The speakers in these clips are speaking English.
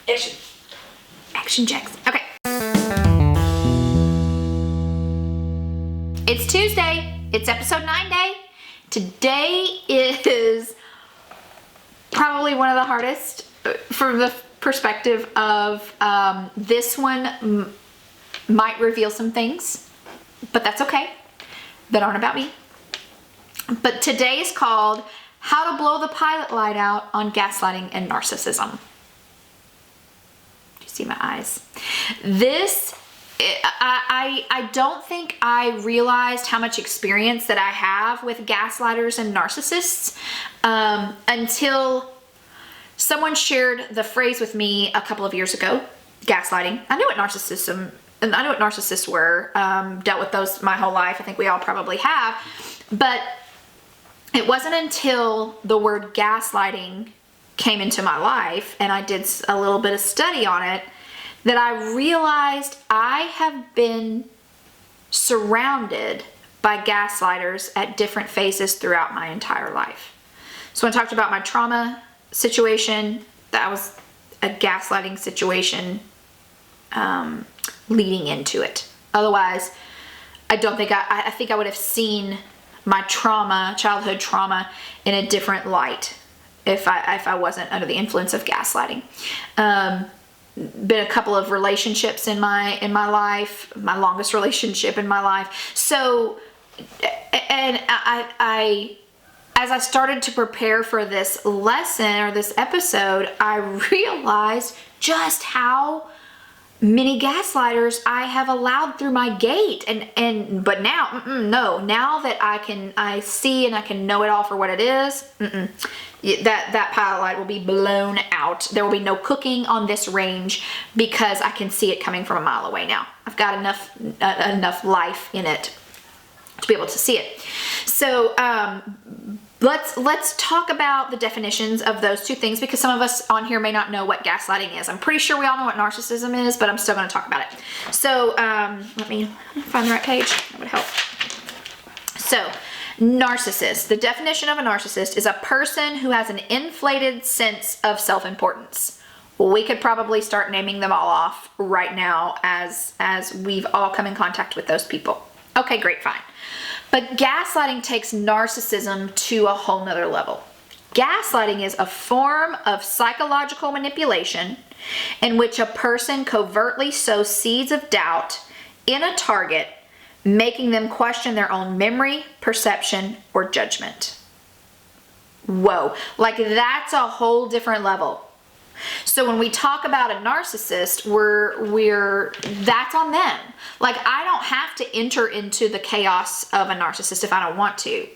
Action checks. Okay. It's Tuesday. It's episode 9 day. Today is probably one of the hardest from the perspective of this one might reveal some things, but that's okay. That aren't about me. But today is called How to Blow the Pilot Light Out on Gaslighting and Narcissism. Do you see my eyes? I don't think I realized how much experience that I have with gaslighters and narcissists until someone shared the phrase with me a couple of years ago, gaslighting. I knew what narcissism, and I knew what narcissists were, dealt with those my whole life. I think we all probably have, but it wasn't until the word gaslighting came into my life and I did a little bit of study on it that I realized I have been surrounded by gaslighters at different phases throughout my entire life. So when I talked about my trauma situation, that was a gaslighting situation leading into it. Otherwise, I don't think I think I would have seen my trauma, childhood trauma, in a different light if I wasn't under the influence of gaslighting. Been a couple of relationships in my life, my longest relationship in my life. So, and I as I started to prepare for this lesson or this episode, I realized just how many gaslighters I have allowed through my gate, but now now that I see and I can know it all for what it is, that pilot light will be blown out. There will be no cooking on this range because I can see it coming from a mile away now. I've got enough life in it to be able to see it. So let's talk about the definitions of those two things, because some of us on here may not know what gaslighting is. I'm pretty sure we all know what narcissism is, but I'm still going to talk about it. So let me find the right page. That would help. So narcissist. The definition of a narcissist is a person who has an inflated sense of self-importance. We could probably start naming them all off right now as we've all come in contact with those people. Okay, great, fine. But gaslighting takes narcissism to a whole nother level. Gaslighting is a form of psychological manipulation in which a person covertly sows seeds of doubt in a target, making them question their own memory, perception, or judgment. Whoa, like that's a whole different level. So when we talk about a narcissist, that's on them. Like, I don't have to enter into the chaos of a narcissist if I don't want to,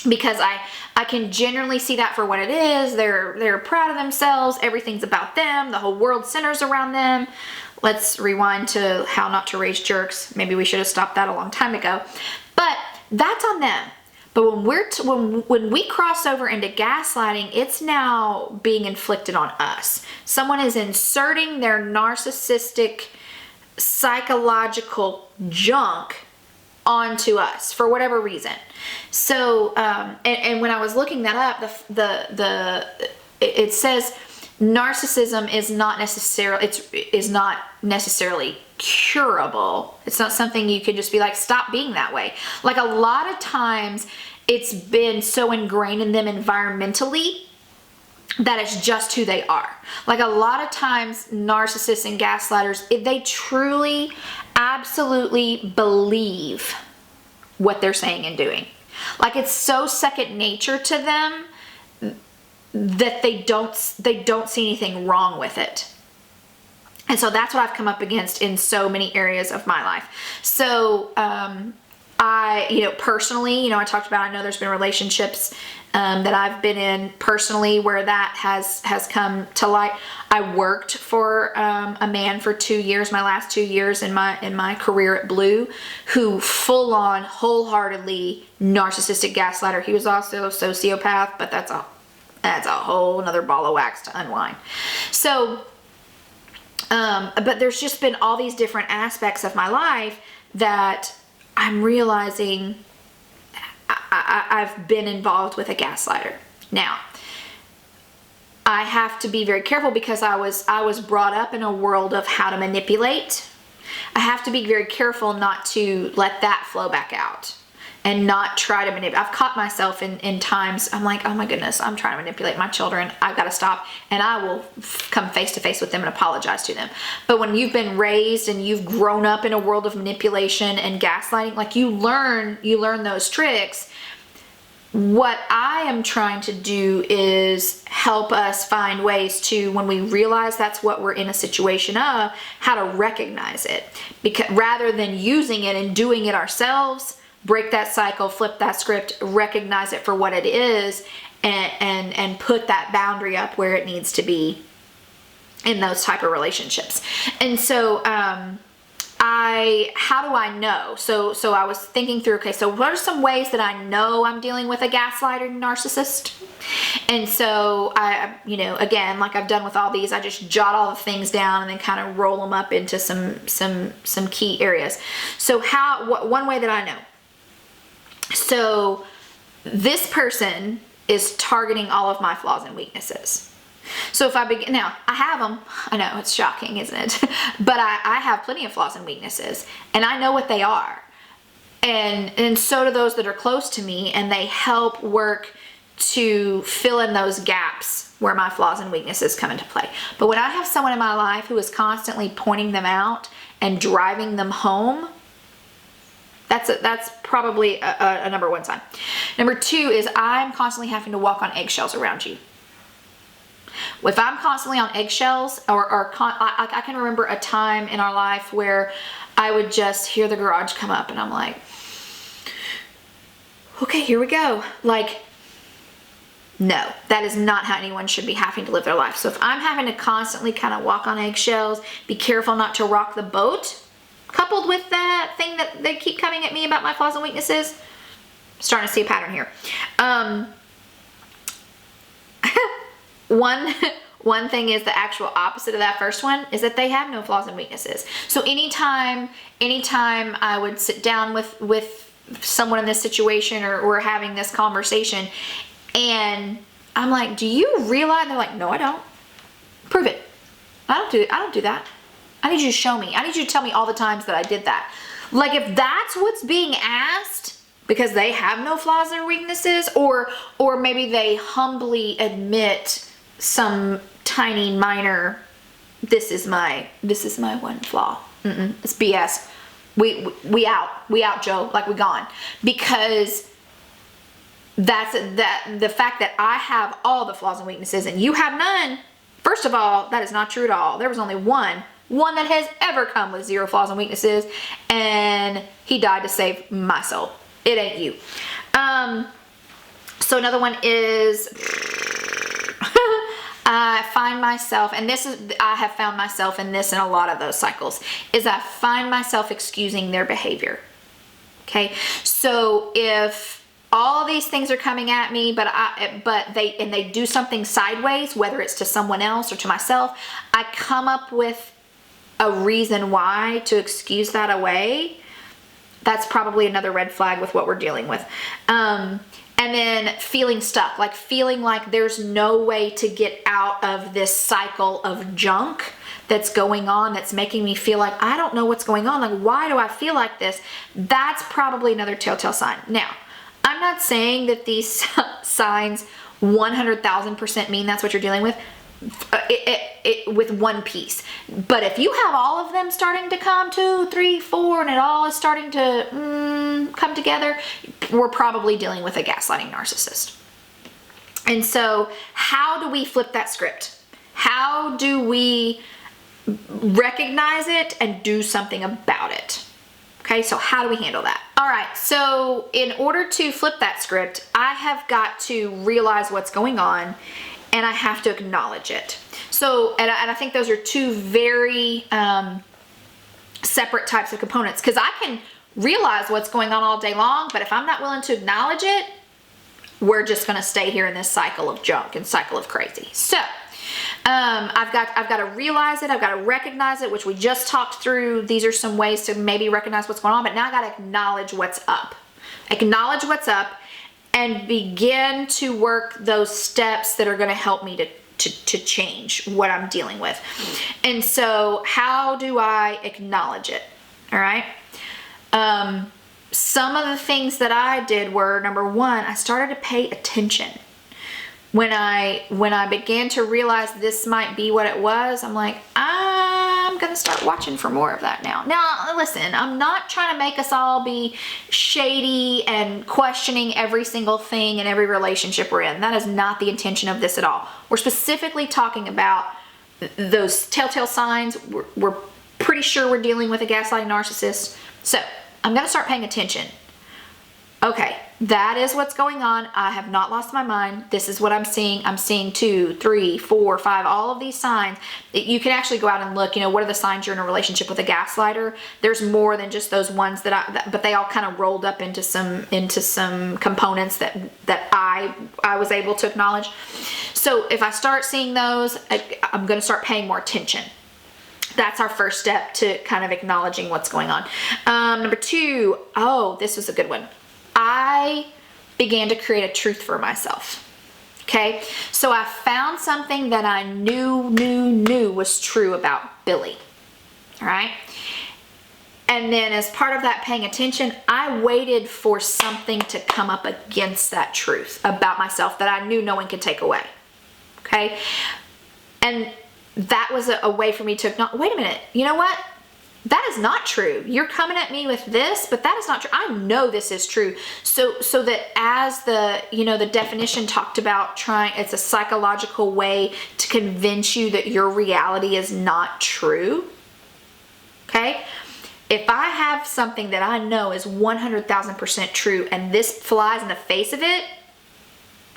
because I can generally see that for what it is. They're proud of themselves. Everything's about them. The whole world centers around them. Let's rewind to How Not to Raise Jerks. Maybe we should have stopped that a long time ago, but that's on them. But when we cross over into gaslighting, it's now being inflicted on us. Someone is inserting their narcissistic psychological junk onto us for whatever reason. So, and when I was looking that up, it says narcissism is not necessarily curable. It's not something you can just be like, stop being that way. Like, a lot of times it's been so ingrained in them environmentally that it's just who they are. Like, a lot of times narcissists and gaslighters, they truly, absolutely believe what they're saying and doing. Like, it's so second nature to them that they don't see anything wrong with it. And so that's what I've come up against in so many areas of my life. So, personally, I talked about, I know there's been relationships that I've been in personally where that has come to light. I worked for a man for 2 years, my last 2 years in my career at Blue, who full on, wholeheartedly narcissistic gaslighter. He was also a sociopath, but that's a whole another ball of wax to unwind. So, but there's just been all these different aspects of my life that I'm realizing I've been involved with a gaslighter. Now, I have to be very careful because I was brought up in a world of how to manipulate. I have to be very careful not to let that flow back out and not try to manipulate. I've caught myself in times, I'm like, oh my goodness, I'm trying to manipulate my children. I've got to stop, and I will come face to face with them and apologize to them. But when you've been raised and you've grown up in a world of manipulation and gaslighting, like you learn those tricks. What I am trying to do is help us find ways to, when we realize that's what we're in a situation of, how to recognize it. Because rather than using it and doing it ourselves, break that cycle, flip that script, recognize it for what it is, and put that boundary up where it needs to be in those type of relationships. And so, how do I know? So I was thinking through, okay, so what are some ways that I know I'm dealing with a gaslighter narcissist? And so I, again, like I've done with all these, I just jot all the things down and then kind of roll them up into some key areas. So one way that I know. So this person is targeting all of my flaws and weaknesses. So if I begin, now I have them, I know it's shocking, isn't it? But I have plenty of flaws and weaknesses, and I know what they are. And so do those that are close to me, and they help work to fill in those gaps where my flaws and weaknesses come into play. But when I have someone in my life who is constantly pointing them out and driving them home, that's probably a number one sign. Number two is I'm constantly having to walk on eggshells around you. If I'm constantly on eggshells, I can remember a time in our life where I would just hear the garage come up and I'm like, okay, here we go. Like, no, that is not how anyone should be having to live their life. So if I'm having to constantly kind of walk on eggshells, be careful not to rock the boat, coupled with that thing that they keep coming at me about my flaws and weaknesses, I'm starting to see a pattern here. One thing is the actual opposite of that first one is that they have no flaws and weaknesses. So anytime I would sit down with someone in this situation, or we're having this conversation, and I'm like, do you realize? They're like, no, I don't. Prove it. I don't do that. I need you to show me. I need you to tell me all the times that I did that. Like, if that's what's being asked, because they have no flaws or weaknesses, or maybe they humbly admit some tiny minor, this is my one flaw. It's BS. We out, Joe. Like, we gone. Because the fact that I have all the flaws and weaknesses and you have none. First of all, that is not true at all. There was only one that has ever come with zero flaws and weaknesses, and he died to save my soul. It ain't you. So another one is I find myself, and I have found myself in this in a lot of those cycles, is I find myself excusing their behavior. Okay, so if all of these things are coming at me, but they do something sideways, whether it's to someone else or to myself, I come up with a reason why to excuse that away. That's probably another red flag with what we're dealing with. And then feeling stuck, like feeling like there's no way to get out of this cycle of junk that's going on, that's making me feel like I don't know what's going on. Like, why do I feel like this? That's probably another telltale sign. Now, I'm not saying that these signs 100,000% mean that's what you're dealing with. With one piece, but if you have all of them starting to come, 2, 3, 4, and it all is starting to come together, we're probably dealing with a gaslighting narcissist. And so how do we flip that script? How do we recognize it and do something about it? Okay, so how do we handle that? All right, so in order to flip that script, I have got to realize what's going on, and I have to acknowledge it. So, and I think those are two very separate types of components, because I can realize what's going on all day long, but if I'm not willing to acknowledge it, we're just gonna stay here in this cycle of junk and cycle of crazy. So, I've got to realize it, I've got to recognize it, which we just talked through. These are some ways to maybe recognize what's going on, but now I got to acknowledge what's up. Acknowledge what's up, and begin to work those steps that are going to help me to change what I'm dealing with. And so how do I acknowledge it? All right. Some of the things that I did were, number one, I started to pay attention. When I began to realize this might be what it was, I'm like, I'm going to start watching for more of that now. Now, listen, I'm not trying to make us all be shady and questioning every single thing in every relationship we're in. That is not the intention of this at all. We're specifically talking about those telltale signs. We're pretty sure we're dealing with a gaslighting narcissist. So I'm going to start paying attention. Okay, that is what's going on. I have not lost my mind. This is what I'm seeing. I'm seeing 2, 3, 4, 5, all of these signs. You can actually go out and look, what are the signs you're in a relationship with a gaslighter? There's more than just those ones but they all kind of rolled up into some components that I was able to acknowledge. So if I start seeing those, I'm going to start paying more attention. That's our first step to kind of acknowledging what's going on. Number 2, this was a good one. I began to create a truth for myself. Okay, so I found something that I knew was true about Billy. All right, and then as part of that paying attention, I waited for something to come up against that truth about myself that I knew no one could take away. Okay, and that was a way for me to acknowledge, wait a minute, you know what? That is not true. You're coming at me with this, but that is not true. I know this is true. So that as the definition talked about it's a psychological way to convince you that your reality is not true. Okay? If I have something that I know is 100,000% true and this flies in the face of it,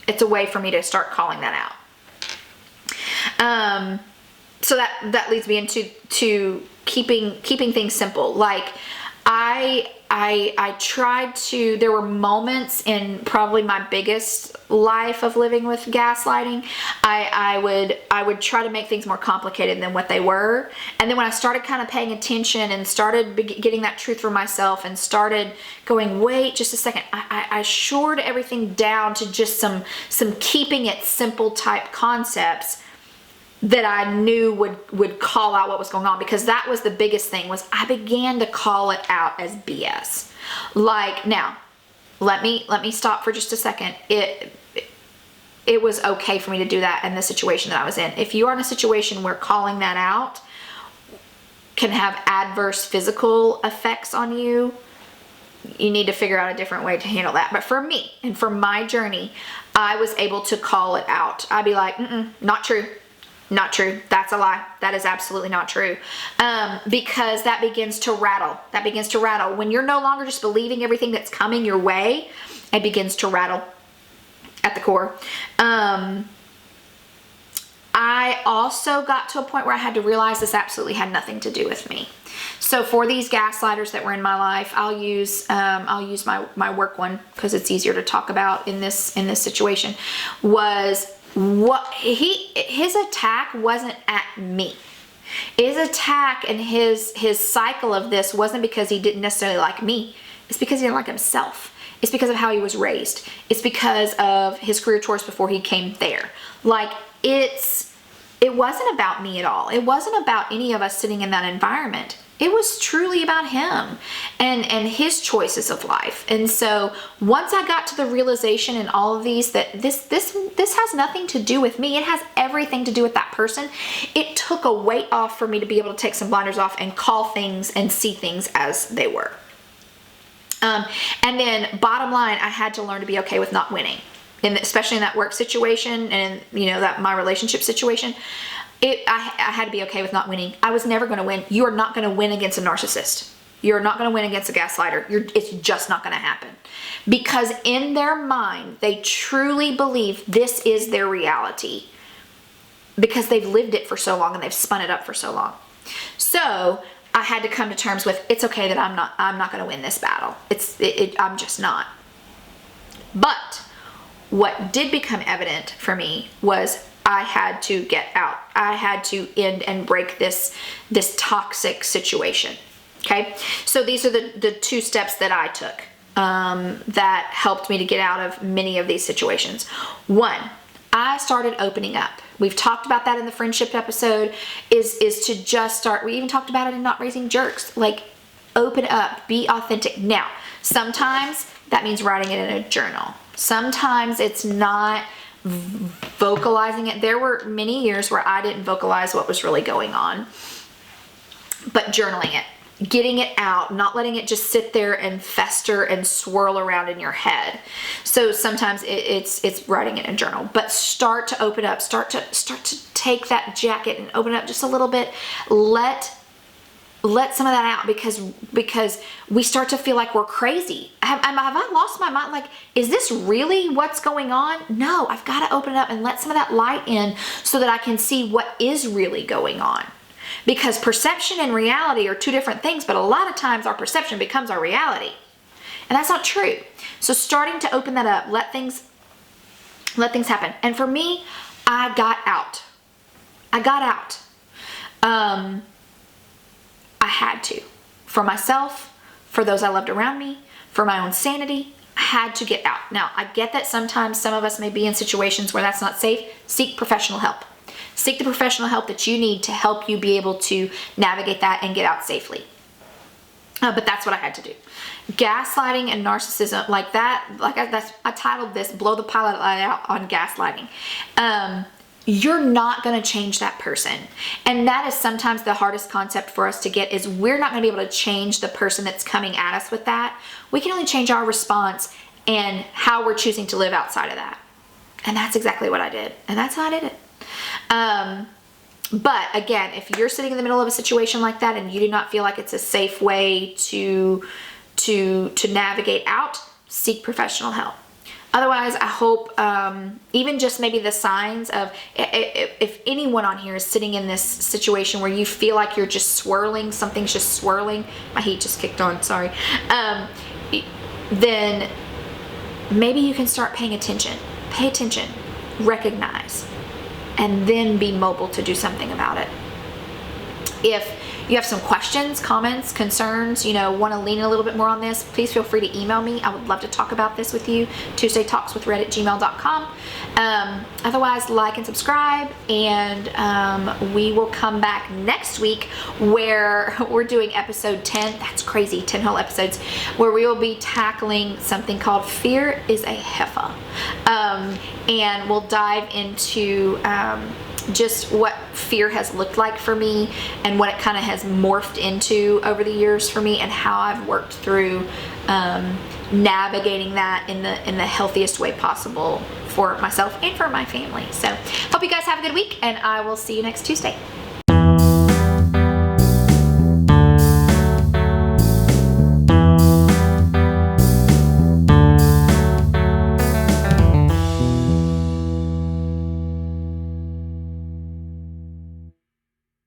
it's a way for me to start calling that out. So that leads me into keeping things simple. Like I tried to, there were moments in probably my biggest life of living with gaslighting. I would try to make things more complicated than what they were. And then when I started kind of paying attention and started getting that truth for myself and started going, wait just a second, I shored everything down to just some keeping it simple type concepts that I knew would call out what was going on, because that was the biggest thing, was I began to call it out as BS. Like, now, let me stop for just a second. It was okay for me to do that in the situation that I was in. If you are in a situation where calling that out can have adverse physical effects on you, you need to figure out a different way to handle that. But for me and for my journey, I was able to call it out. I'd be like, not true. Not true. That's a lie. That is absolutely not true. Because that begins to rattle. That begins to rattle. When you're no longer just believing everything that's coming your way, it begins to rattle at the core. I also got to a point where I had to realize this absolutely had nothing to do with me. So for these gaslighters that were in my life, I'll use my work one because it's easier to talk about in this situation. Was what his attack wasn't at me. His attack and his cycle of this wasn't because he didn't necessarily like me. It's because he didn't like himself. It's because of how he was raised. It's because of his career choice before he came there. Like, it wasn't about me at all. It wasn't about any of us sitting in that environment. It was truly about him and his choices of life. And so once I got to the realization in all of these that this has nothing to do with me, it has everything to do with that person, it took a weight off for me to be able to take some blinders off and call things and see things as they were. And then bottom line, I had to learn to be okay with not winning. Especially in that work situation and that my relationship situation. I had to be okay with not winning. I was never going to win. You are not going to win against a narcissist. You're not going to win against a gaslighter. It's just not going to happen. Because in their mind, they truly believe this is their reality. Because they've lived it for so long and they've spun it up for so long. So I had to come to terms with, it's okay that I'm not going to win this battle. I'm just not. But what did become evident for me was I had to get out. I had to end and break this toxic situation. Okay, so these are the 2 steps that I took that helped me to get out of many of these situations. 1, I started opening up. We've talked about that in the friendship episode, is to just start. We even talked about it in Not Raising Jerks. Like, open up, be authentic. Now, sometimes that means writing it in a journal. Sometimes it's not vocalizing it. There were many years where I didn't vocalize what was really going on, but journaling it. Getting it out, not letting it just sit there and fester and swirl around in your head. So sometimes it's writing it in a journal, but start to open up, start to take that jacket and open it up just a little bit. Let some of that out, because we start to feel like we're crazy. Have I lost my mind? Like, is this really what's going on? No, I've got to open it up and let some of that light in so that I can see what is really going on. Because perception and reality are two different things, but a lot of times our perception becomes our reality. And that's not true. So starting to open that up, let things happen. And for me, I got out. I had to. For myself, for those I loved around me, for my own sanity, I had to get out. Now, I get that sometimes some of us may be in situations where that's not safe. Seek professional help. Seek the professional help that you need to help you be able to navigate that and get out safely. But that's what I had to do. Gaslighting and narcissism, like that, I titled this, Blow the Pilot Light Out on Gaslighting. You're not going to change that person. And that is sometimes the hardest concept for us to get, is we're not going to be able to change the person that's coming at us with that. We can only change our response and how we're choosing to live outside of that. And that's exactly what I did. And that's how I did it. But again, if you're sitting in the middle of a situation like that and you do not feel like it's a safe way to navigate out, seek professional help. Otherwise, I hope, even just maybe the signs of, if anyone on here is sitting in this situation where you feel like you're just swirling, something's just swirling, my heat just kicked on, sorry, then maybe you can start paying attention. Pay attention, recognize, and then be mobile to do something about it. If you have some questions, comments, concerns, want to lean a little bit more on this, please feel free to email me. I would love to talk about this with you. TuesdayTalksWithRed@gmail.com. Otherwise, like and subscribe, and we will come back next week where we're doing episode 10. That's crazy, 10 whole episodes, where we will be tackling something called Fear is a Heifer. And we'll dive into just what fear has looked like for me and what it kind of has morphed into over the years for me, and how I've worked through navigating that in the healthiest way possible for myself and for my family. So hope you guys have a good week, and I will see you next Tuesday.